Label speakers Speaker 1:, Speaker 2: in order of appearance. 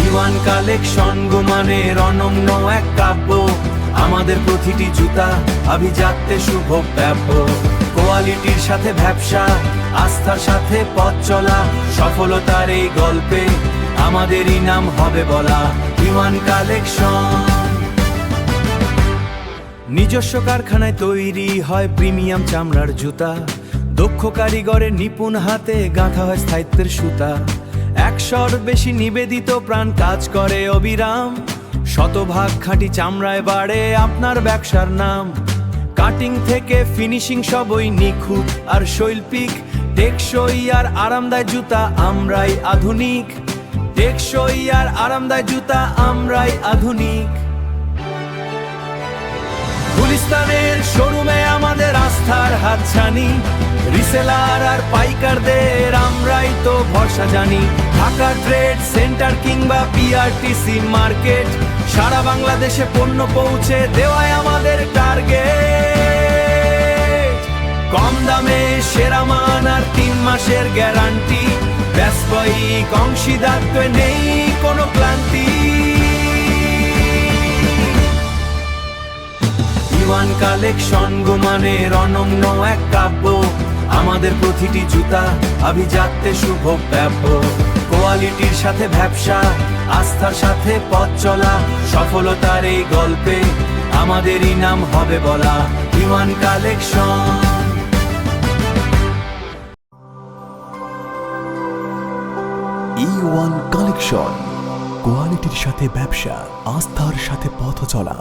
Speaker 1: ইওয়ান collection গুমানের অনন্য এক কাব্য, আমাদের প্রতিটি জুতা আভিজাত্যে শুভ ব্যাপ্য। কোয়ালিটির সাথে ব্যবসা, আস্থার সাথে পথ চলা, সফলতার এই গল্পে আমাদেরই নাম হবে বলা। ইওয়ান কালেকশন। নিজস্ব কারখানায় তৈরি হয় প্রিমিয়াম চামড়ার জুতা, দক্ষ কারিগরের নিপুণ হাতে গাঁথা হয় স্থায়িত্বের সুতা। 100র বেশি নিবেদিত প্রাণ কাজ করে অবিরাম, শতভাগ খাঁটি চামড়ায় বাড়ে আপনার ব্যবসার নাম। কাটিং থেকে ফিনিশিং সবই নিখুঁত আর শৈল্পিক, টেকসই আর আরামদায়ক জুতা আমরাই আধুনিক। টেকসই আর আরামদায়ক জুতা আমরাই আধুনিক। গুলিস্তানের শোরুমে আমাদের আস্থার হাতছানি, রিসেলার আর পাইকারদের আমরাই তো ভরসা জানি। ঢাকা ট্রেড সেন্টার কিংবা পিআরটিসি মার্কেট, সারা বাংলাদেশে পণ্য পৌঁছে দেওয়াই আমাদের টার্গেট। কম দামে সেরা মান আর 3 মাসের গ্যারান্টি, ব্যবসায়িক অংশীদারত্বে নেই কোনো ক্লান্তি। ইওয়ান কালেকশন গুমানের অনন্য এক কাব্য, আমাদের প্রতিটি জুতা আভিজাত্যে শুভ ব্যাপ্য। কোয়ালিটির সাথে ব্যবসা, আস্থার সাথে পথ চলা, সফলতার এই গল্পে আমাদেরই নাম হবে বলা। ইওয়ান কালেকশন।
Speaker 2: ইওয়ান কালেকশন, কোয়ালিটির সাথে ব্যবসা, আস্থার সাথে পথ চলা।